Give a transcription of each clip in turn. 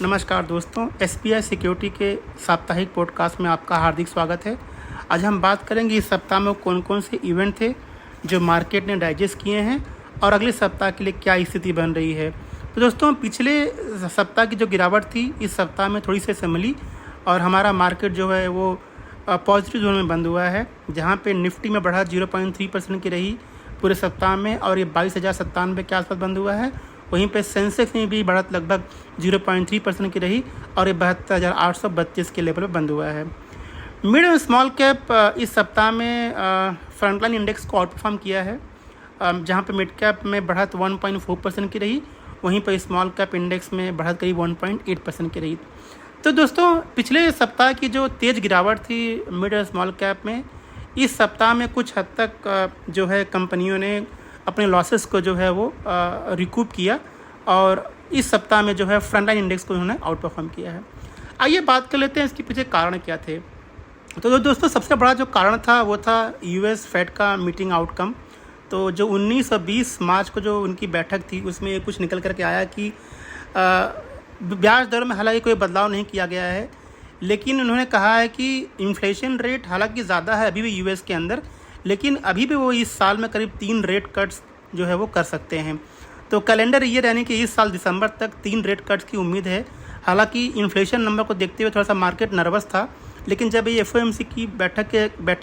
नमस्कार दोस्तों, SBI security के साप्ताहिक पॉडकास्ट में आपका हार्दिक स्वागत है। आज हम बात करेंगे इस सप्ताह में कौन कौन से इवेंट थे जो मार्केट ने डाइजेस्ट किए हैं और अगले सप्ताह के लिए क्या स्थिति बन रही है। तो दोस्तों, पिछले सप्ताह की जो गिरावट थी इस सप्ताह में थोड़ी सी संभली और हमारा मार्केट जो है वो पॉजिटिव जोन में बंद हुआ है, जहाँ पे निफ्टी में बढ़ा 0.3% की रही पूरे सप्ताह में और ये 22,097 के आसपास बंद हुआ है। वहीं पे सेंसेक्स में भी बढ़त लगभग 0.3% की रही और ये 72,832 के लेवल पर बंद हुआ है। मिड और स्मॉल कैप इस सप्ताह में फ्रंटलाइन इंडेक्स को आउट परफॉर्म किया है, जहां पे मिड कैप में बढ़त 1.4% की रही, वहीं पर स्मॉल कैप इंडेक्स में बढ़त करीब 1.8% की रही। तो दोस्तों, पिछले सप्ताह की जो तेज़ गिरावट थी मिड और स्मॉल कैप में, इस सप्ताह में कुछ हद तक जो है कंपनियों ने अपने लॉसेस को जो है वो रिकूप किया और इस सप्ताह में जो है फ्रंटलाइन इंडेक्स को उन्होंने आउट परफॉर्म किया है। आइए बात कर लेते हैं इसके पीछे कारण क्या थे। तो दोस्तों, सबसे बड़ा जो कारण था वो था यूएस फेड का मीटिंग आउटकम। तो जो 19 और 20 मार्च को जो उनकी बैठक थी उसमें ये कुछ निकल करके आया कि ब्याज दर में हालांकि कोई बदलाव नहीं किया गया है, लेकिन उन्होंने कहा है कि इन्फ्लेशन रेट हालांकि ज़्यादा है अभी भी यूएस के अंदर, लेकिन अभी भी वो इस साल में करीब 3 रेट कट्स जो है वो कर सकते हैं। तो कैलेंडर ईयर यानी कि इस साल दिसंबर तक 3 रेट कट्स की उम्मीद है। हालांकि इन्फ्लेशन नंबर को देखते हुए थोड़ा सा मार्केट नर्वस था, लेकिन जब ये एफओएमसी की बैठक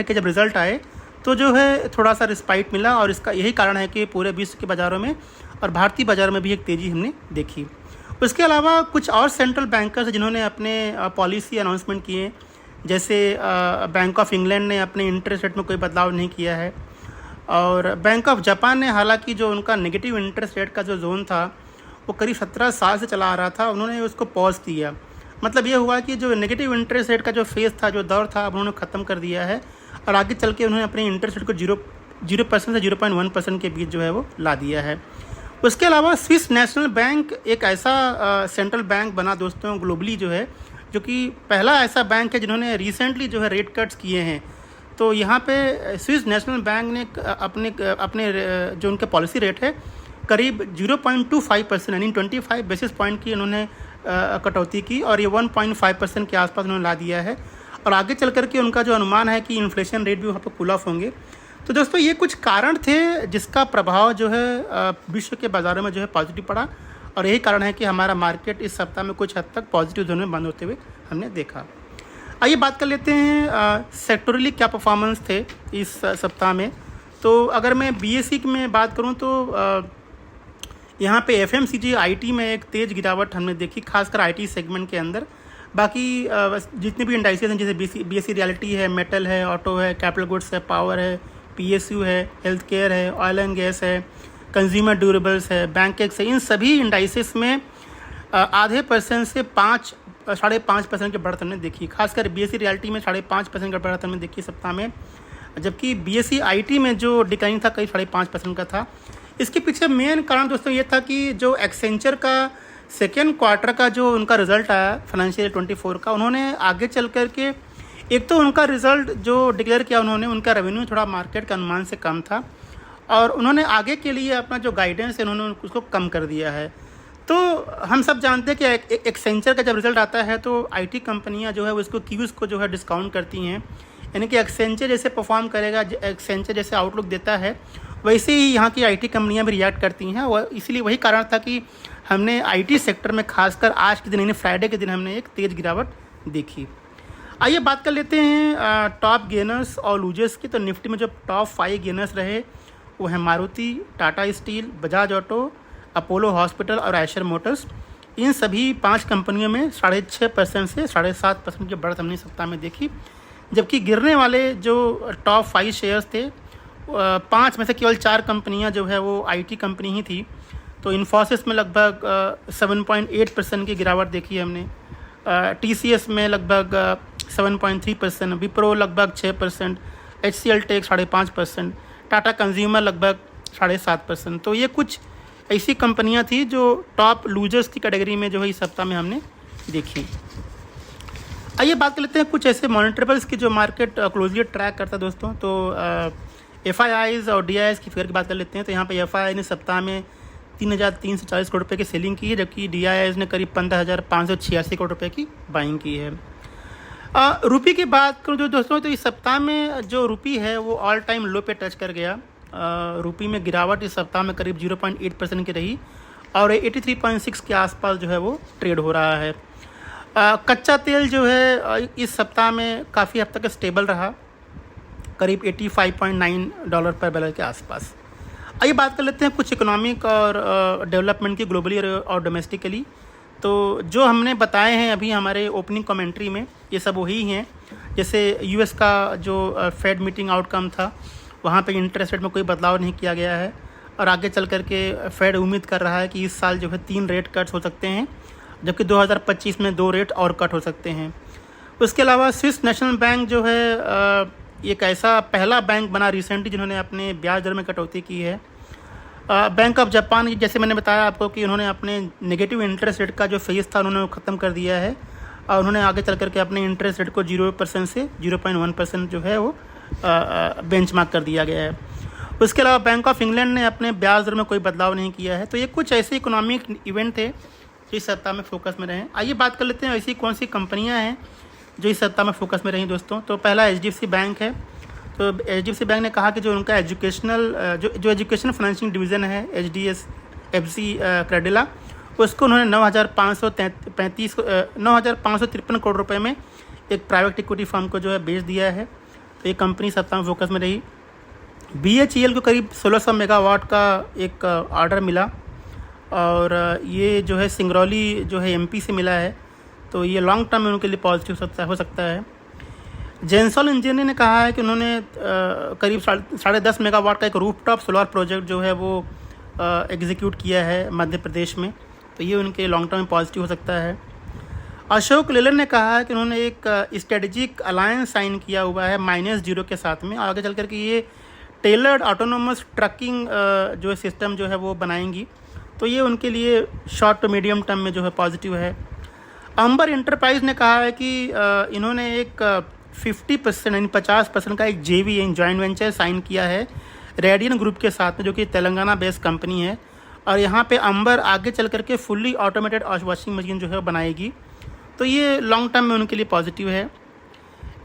के जब रिजल्ट आए तो जो है थोड़ा सा रिस्पाइट मिला और इसका यही कारण है कि पूरे विश्व के बाज़ारों में और भारतीय बाज़ार में भी एक तेज़ी हमने देखी। उसके अलावा कुछ और सेंट्रल बैंकर्स जिन्होंने अपने पॉलिसी अनाउंसमेंट किए, जैसे बैंक ऑफ इंग्लैंड ने अपने इंटरेस्ट रेट में कोई बदलाव नहीं किया है और बैंक ऑफ जापान ने हालांकि जो उनका नेगेटिव इंटरेस्ट रेट का जो जोन था वो करीब 17 साल से चला आ रहा था, उन्होंने उसको पॉज किया। मतलब ये हुआ कि जो नेगेटिव इंटरेस्ट रेट का जो फेज़ था, जो दौर था, अब उन्होंने ख़त्म कर दिया है और आगे चल के उन्होंने अपने इंटरेस्ट रेट को 0% से 0.1% के बीच जो है वो ला दिया है। उसके अलावा स्विस नेशनल बैंक एक ऐसा सेंट्रल बैंक बना दोस्तों ग्लोबली जो है, जो कि पहला ऐसा बैंक है जिन्होंने रिसेंटली जो है रेट कट्स किए हैं। तो यहाँ पे स्विस नेशनल बैंक ने अपने जो उनके पॉलिसी रेट है करीब 0.25% यानी 25 बेसिस पॉइंट की उन्होंने कटौती की और ये 1.5% के आसपास उन्होंने ला दिया है और आगे चल कर के उनका जो अनुमान है कि इन्फ्लेशन रेट भी वहाँ पर कूल ऑफ होंगे। तो दोस्तों, ये कुछ कारण थे जिसका प्रभाव जो है विश्व के बाज़ारों में जो है पॉजिटिव पड़ा और यही कारण है कि हमारा मार्केट इस सप्ताह में कुछ हद तक पॉजिटिव जोन में बंद होते हुए हमने देखा। आइए बात कर लेते हैं सेक्टोरली क्या परफॉर्मेंस थे इस सप्ताह में। तो अगर मैं बीएसई में बात करूं तो यहाँ पे एफएमसीजी आईटी में एक तेज़ गिरावट हमने देखी, खासकर आईटी सेगमेंट के अंदर। बाकी जितने भी इंडाइसेस हैं जैसे बीएसई रियलिटी है, मेटल है, ऑटो है, कैपिटल गुड्स है, पावर है, पीएसयू है, हेल्थ केयर है, ऑयल एंड गैस है, कंज्यूमर ड्यूरेबल्स है, बैंकेक्स है, इन सभी इंडाइसेस में आधे % से 5.5% की बढ़त हमने देखी। खासकर बीएसई रियलिटी में 5.5% का बढ़त हमने देखी सप्ताह में, जबकि बीएसई आईटी में जो डिक्लाइन था करीब 5.5% का था। इसके पीछे मेन कारण दोस्तों ये था कि जो एक्सेंचर का सेकेंड क्वार्टर का जो उनका रिजल्ट आया फाइनेंशियल 24 का, उन्होंने आगे चल कर के एक तो उनका रिजल्ट जो डिक्लेयर किया उन्होंने, उनका रेवेन्यू थोड़ा मार्केट के अनुमान से कम था और उन्होंने आगे के लिए अपना जो गाइडेंस है उन्होंने उसको कम कर दिया है। तो हम सब जानते हैं कि एक्सेंचर का जब रिजल्ट आता है तो आईटी कंपनियां जो है उसको क्यूज़ को जो है डिस्काउंट करती हैं, यानी कि एक्सेंचर जैसे परफॉर्म करेगा, एक्सेंचर जैसे आउटलुक देता है, वैसे ही यहाँ की आईटी कंपनियां भी रिएक्ट करती हैं। और इसीलिए वही कारण था कि हमने आईटी सेक्टर में खासकर आज के दिन यानी फ्राइडे के दिन हमने एक तेज़ गिरावट देखी। आइए बात कर लेते हैं टॉप गेनर्स और लूजर्स की। तो निफ्टी में जो टॉप 5 गेनर्स रहे वो हैं Maruti, Tata steel, Bajaj auto, Apollo hospital और आयशर मोटर्स। इन सभी 5 कंपनियों में 6.5% से 7.5% की बढ़त हमने सप्ताह में देखी, जबकि गिरने वाले जो टॉप 5 शेयर्स थे 5 में से केवल 4 कंपनियां जो है वो आईटी कंपनी ही थी। तो इन्फोसिस में लगभग 7.8% की गिरावट देखी है हमने, टीसीएस में लगभग 7.3%, विप्रो लगभग 6%, एचसीएल टेक 5.5%, टाटा कंज्यूमर लगभग 7.5%। तो ये कुछ ऐसी कंपनियां थी जो टॉप लूजर्स की कैटेगरी में जो है इस सप्ताह में हमने देखी। आइए बात कर लेते हैं कुछ ऐसे मॉनिटरेबल्स की जो मार्केट क्लोजली ट्रैक करता है दोस्तों। तो एफआईआईज और डीआईएस की फिगर की बात कर लेते हैं। तो यहाँ पे एफआईआई ने सप्ताह में 3,340 करोड़ रुपए की सेलिंग की है, जबकि DIIs ने करीब 15,586 करोड़ रुपए की बाइंग की है। रुपये की बात करूँ जो दोस्तों, तो इस सप्ताह में जो रुपये है वो ऑल टाइम लो पे टच कर गया। रुपये में गिरावट इस सप्ताह में करीब 0.8% की रही और 83.6 के आसपास जो है वो ट्रेड हो रहा है। कच्चा तेल जो है इस सप्ताह में काफ़ी हद तक स्टेबल रहा, करीब $85.9 पर बैरल के आसपास। आइए बात कर लेते हैं कुछ इकोनॉमिक और डेवलपमेंट की ग्लोबली और डोमेस्टिकली। तो जो हमने बताए हैं अभी हमारे ओपनिंग कमेंट्री में, ये सब वही हैं। जैसे US का जो फेड मीटिंग आउटकम था, वहाँ पे इंटरेस्ट रेट में कोई बदलाव नहीं किया गया है और आगे चल कर के फेड उम्मीद कर रहा है कि इस साल जो है 3 रेट कट्स हो सकते हैं, जबकि 2025 में 2 रेट और कट हो सकते हैं। उसके अलावा स्विस नेशनल बैंक जो है एक ऐसा पहला बैंक बना रिसेंटली जिन्होंने अपने ब्याज दर में कटौती की है। बैंक ऑफ जापान, जैसे मैंने बताया आपको कि उन्होंने अपने नेगेटिव इंटरेस्ट रेट का जो फेज़ था उन्होंने ख़त्म कर दिया है और उन्होंने आगे चल करके अपने इंटरेस्ट रेट को 0% से 0.1% जो है वो बेंचमार्क कर दिया गया है। उसके अलावा बैंक ऑफ इंग्लैंड ने अपने ब्याज दर में कोई बदलाव नहीं किया है। तो ये कुछ ऐसे इकोनॉमिक इवेंट थे जो इस सप्ताह में फोकस में रहे। आइए बात कर लेते हैं ऐसी कौन सी कंपनियाँ हैं जो इस सप्ताह में फोकस में रही दोस्तों। तो पहला HDFC बैंक है। तो HDFC बैंक ने कहा कि जो उनका जो एजुकेशनल फाइनेंसिंग डिवीज़न है HDFC क्रेडिला, उसको उन्होंने 9,553 करोड़ रुपए में एक प्राइवेट इक्विटी फर्म को जो है बेच दिया है। तो ये कंपनी सप्ताह में फोकस में रही। BHEL को करीब 1600 मेगावाट का एक ऑर्डर मिला और ये जो है सिंगरौली जो है MP से मिला है। तो ये लॉन्ग टर्म में उनके लिए पॉजिटिव हो सकता है। जेंसॉल इंजीनियरिंग ने कहा है कि उन्होंने करीब 10.5 मेगावाट का एक रूफटॉप सोलर प्रोजेक्ट जो है वो एग्जीक्यूट किया है मध्य प्रदेश में। तो ये उनके लॉन्ग टर्म में पॉजिटिव हो सकता है। अशोक लेलैंड ने कहा है कि उन्होंने एक स्ट्रेटेजिक अलायंस साइन किया हुआ है -0 के साथ में। आगे चल कर के ये टेलर्ड ऑटोनोमस ट्रकिंग जो सिस्टम जो है वो बनाएंगी। तो ये उनके लिए शॉर्ट टू मीडियम टर्म में जो है पॉजिटिव है। अंबर इंटरप्राइज ने कहा है कि इन्होंने एक 50% यानी 50% का एक JV जॉइंट वेंचर साइन किया है रेडियन ग्रुप के साथ में, जो कि तेलंगाना बेस्ड कंपनी है। और यहाँ पे अंबर आगे चल करके फुल्ली ऑटोमेटेड वॉशिंग मशीन जो है बनाएगी। तो ये लॉन्ग टर्म में उनके लिए पॉजिटिव है।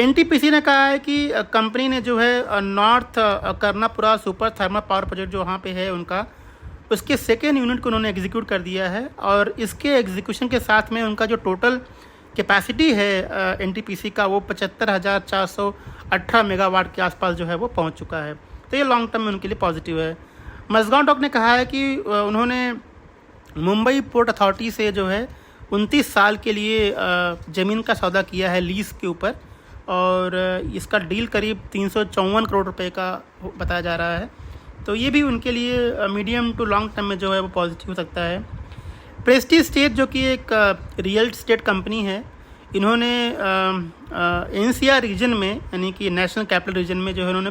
NTPC ने कहा है कि कंपनी ने जो है north Karnapura super thermal power project जो वहाँ पे है उनका, उसके सेकेंड यूनिट को उन्होंने एग्जीक्यूट कर दिया है और इसके एग्जीक्यूशन के साथ में उनका जो टोटल कैपेसिटी है NTPC का वो 75,418 मेगावाट के आसपास जो है वो पहुंच चुका है। तो ये लॉन्ग टर्म में उनके लिए पॉजिटिव है। मज़गांव डॉक ने कहा है कि उन्होंने मुंबई पोर्ट अथॉरिटी से जो है 29 साल के लिए ज़मीन का सौदा किया है लीज़ के ऊपर और इसका डील करीब 354 करोड़ रुपए का बताया जा रहा है। तो ये भी उनके लिए मीडियम टू लॉन्ग टर्म में जो है वो पॉजिटिव हो सकता है। प्रेस्टीज स्टेट जो कि एक रियल एस्टेट कंपनी है, इन्होंने NCR रीजन में यानी कि नेशनल कैपिटल रीजन में जो है उन्होंने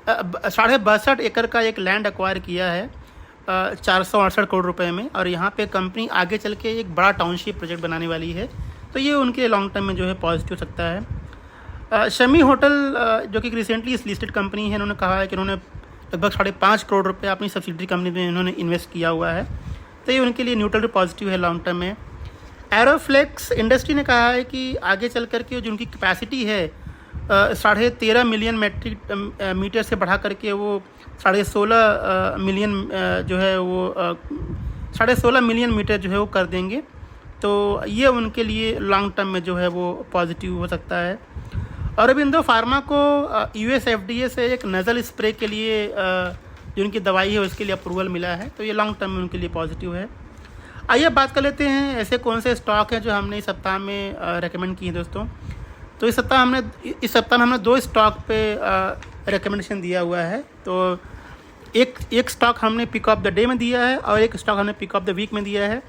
62.5 एकड़ का एक लैंड एक्वायर किया है 468 करोड़ रुपए में और यहाँ पे कंपनी आगे चल के एक बड़ा टाउनशिप प्रोजेक्ट बनाने वाली है। तो ये उनके लॉन्ग टर्म में जो है पॉजिटिव हो सकता है। शमी होटल जो कि रिसेंटली इस लिस्टेड कंपनी है, उन्होंने कहा है कि उन्होंने लगभग 5.5 करोड़ रुपए अपनी सब्सिडरी कंपनी में इन्होंने इन्वेस्ट किया हुआ है। तो ये उनके लिए न्यूट्रल पॉजिटिव है लॉन्ग टर्म में। एरोफ्लेक्स इंडस्ट्री ने कहा है कि आगे चल कर के जो उनकी कैपेसिटी है 13.5 मिलियन मैट्रिक मीटर से बढ़ा करके वो 16.5 मिलियन जो है वो 16.5 मिलियन मीटर जो है वो कर देंगे। तो ये उनके लिए लॉन्ग टर्म में जो है वो पॉजिटिव हो सकता है। औरबिंदो फार्मा को US FDA से एक नज़ल स्प्रे के लिए जो उनकी दवाई है उसके लिए अप्रूवल मिला है। तो ये लॉन्ग टर्म में उनके लिए पॉजिटिव है। आइए बात कर लेते हैं ऐसे कौन से स्टॉक हैं जो हमने इस सप्ताह में रेकमेंड किए दोस्तों। तो इस सप्ताह में हमने 2 स्टॉक पे रिकमेंडेशन दिया हुआ है। तो एक स्टॉक हमने पिक ऑफ द डे में दिया है और एक स्टॉक हमने पिक ऑफ द वीक में दिया है।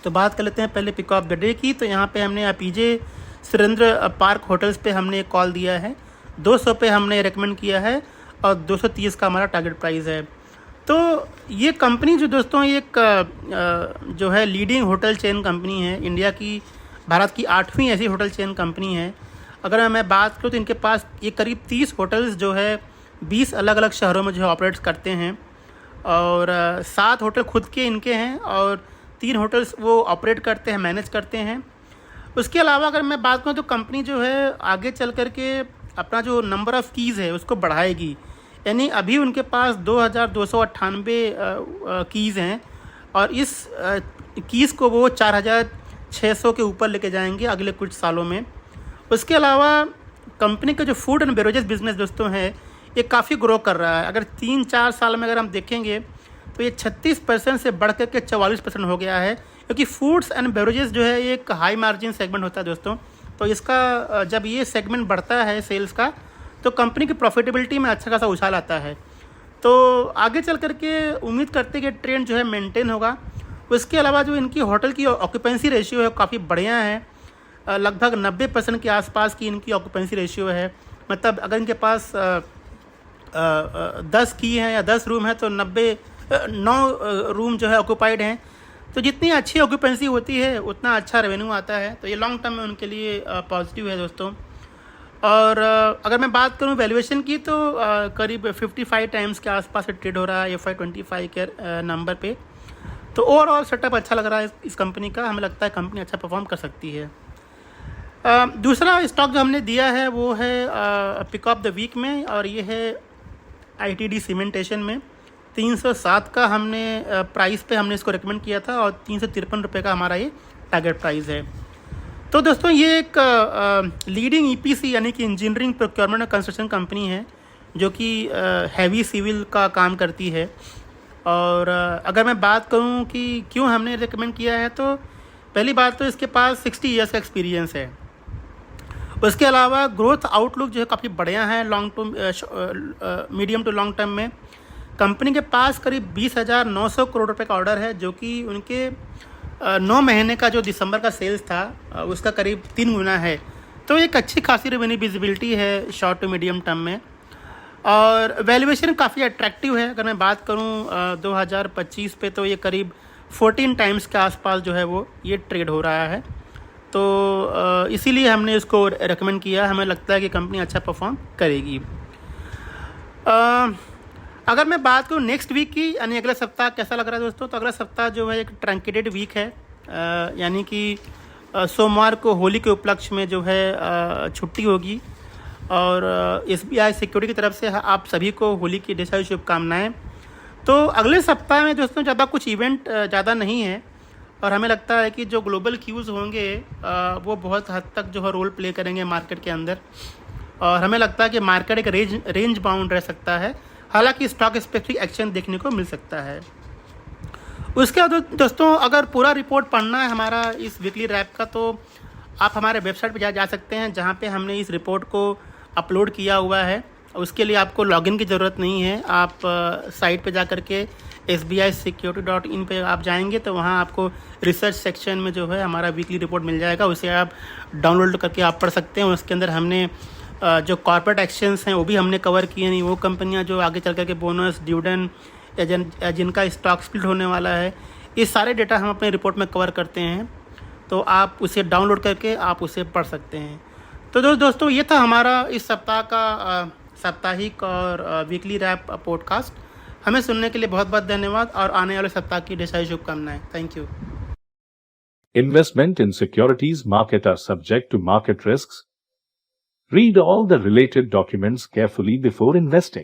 तो बात कर लेते हैं पहले पिक ऑफ द डे की। तो यहाँ पे हमने PJ सुरेंद्र पार्क होटल्स पे हमने एक कॉल दिया है, 200 पे हमने रेकमेंड किया है और 230 का हमारा टारगेट प्राइस है। तो ये कंपनी जो दोस्तों एक जो है लीडिंग होटल चेन कंपनी है, इंडिया की भारत की 8वीं ऐसी होटल चेन कंपनी है। अगर मैं बात करूँ तो इनके पास ये करीब 30 होटल्स जो है 20 अलग अलग शहरों में जो है ऑपरेट करते हैं और 7 होटल खुद के इनके हैं और 3 होटल्स वो ऑपरेट करते हैं, मैनेज करते हैं। उसके अलावा अगर मैं बात करूँ तो कंपनी जो है आगे चल कर के अपना जो नंबर ऑफ़ कीज़ है उसको बढ़ाएगी। यानी अभी उनके पास 2298 कीज़ हैं और इस कीज़ को वो 4600 के ऊपर लेके जाएंगे अगले कुछ सालों में। उसके अलावा कंपनी का जो फूड एंड बेवरेजेस बिजनेस दोस्तों है ये काफ़ी ग्रो कर रहा है। अगर 3-4 साल में अगर हम देखेंगे तो ये 36% से बढ़ कर के 44% हो गया है, क्योंकि फूड्स एंड बेवरेजेस जो है ये एक हाई मार्जिन सेगमेंट होता है दोस्तों। तो इसका जब ये सेगमेंट बढ़ता है सेल्स का तो कंपनी की प्रॉफिटेबिलिटी में अच्छा खासा उछाल आता है। तो आगे चल कर के उम्मीद करते हैं कि ट्रेंड जो है मेंटेन होगा। उसके अलावा जो इनकी होटल की ऑक्यूपेंसी रेशियो है काफ़ी बढ़िया है, लगभग 90% के आसपास की इनकी ऑक्यूपेंसी रेशियो है। मतलब अगर इनके पास 10 की हैं या 10 रूम है तो 9 रूम जो है ऑक्यूपाइड हैं। तो जितनी अच्छी ऑक्यूपेंसी होती है उतना अच्छा रेवेन्यू आता है। तो ये लॉन्ग टर्म में उनके लिए पॉजिटिव है दोस्तों। और अगर मैं बात करूं वैल्यूएशन की तो करीब 55 टाइम्स के आसपास से ट्रेड हो रहा है FY25 के नंबर पे। तो ओवरऑल सेटअप अच्छा लग रहा है इस कंपनी का। हमें लगता है कंपनी अच्छा परफॉर्म कर सकती है। दूसरा स्टॉक जो हमने दिया है वो है पिक ऑफ द वीक में, और ये है ITD सीमेंटेशन में 307 का हमने प्राइस पे हमने इसको रिकमेंड किया था और 353 रुपये का हमारा ये टारगेट प्राइस है। तो दोस्तों ये एक लीडिंग EPC यानी कि इंजीनियरिंग प्रोक्योरमेंट और कंस्ट्रक्शन कंपनी है जो कि हैवी सिविल का काम करती है। और अगर मैं बात करूं कि क्यों हमने रिकमेंड किया है तो पहली बात तो इसके पास 60 ईयर्स का एक्सपीरियंस है। उसके अलावा ग्रोथ आउटलुक जो है काफ़ी बढ़िया है long term medium to long term में। कंपनी के पास करीब 20,900 करोड़ रुपए का ऑर्डर है जो कि उनके 9 महीने का जो दिसंबर का सेल्स था उसका करीब 3 गुना है। तो एक अच्छी खासी रेवेन्यू विजिबिलिटी है शॉर्ट टू मीडियम टर्म में। और वैल्यूएशन काफ़ी अट्रैक्टिव है। अगर मैं बात करूं 2025 पे तो ये करीब 14 टाइम्स के आसपास जो है वो ये ट्रेड हो रहा है। तो इसीलिए हमने इसको रेकमेंड किया। हमें लगता है कि कंपनी अच्छा परफॉर्म करेगी। अगर मैं बात करूँ नेक्स्ट वीक की यानी अगला सप्ताह कैसा लग रहा है दोस्तों, तो अगला सप्ताह जो है एक ट्रंकेटेड वीक है। यानी कि सोमवार को होली के उपलक्ष्य में जो है छुट्टी होगी। और SBI सिक्योरिटी की तरफ से आप सभी को होली की ढेर सारी शुभकामनाएँ। तो अगले सप्ताह में दोस्तों ज़्यादा कुछ इवेंट ज़्यादा नहीं है और हमें लगता है कि जो ग्लोबल क्यूज़ होंगे वो बहुत हद तक जो है रोल प्ले करेंगे मार्केट के अंदर। और हमें लगता है कि मार्केट एक रेंज बाउंड रह सकता है, हालांकि स्टॉक स्पेसिफिक एक्शन देखने को मिल सकता है। उसके बाद दोस्तों अगर पूरा रिपोर्ट पढ़ना है हमारा इस वीकली रैप का तो आप हमारे वेबसाइट पर जा सकते हैं जहां पे हमने इस रिपोर्ट को अपलोड किया हुआ है। उसके लिए आपको लॉगिन की ज़रूरत नहीं है। आप साइट पे जा कर के SBIsecurity.in पे आप जाएंगे तो वहाँ आपको रिसर्च सेक्शन में जो है हमारा वीकली रिपोर्ट मिल जाएगा। उसे आप डाउनलोड करके आप पढ़ सकते हैं। उसके अंदर हमने जो कॉर्पोरेट एक्शंस हैं वो भी हमने कवर किए नहीं। वो कंपनियां जो आगे चल करके बोनस डिविडेंड या जिनका स्टॉक स्प्लिट होने वाला है, ये सारे डेटा हम अपने रिपोर्ट में कवर करते हैं। तो आप उसे डाउनलोड करके आप उसे पढ़ सकते हैं। तो दोस्तों ये था हमारा इस सप्ताह का साप्ताहिक और वीकली रैप पॉडकास्ट। हमें सुनने के लिए बहुत बहुत धन्यवाद और आने वाले सप्ताह की ढेर सारी शुभकामनाएं। Thank you. Investment in securities market are subject to market risks. Read all the related documents carefully before investing.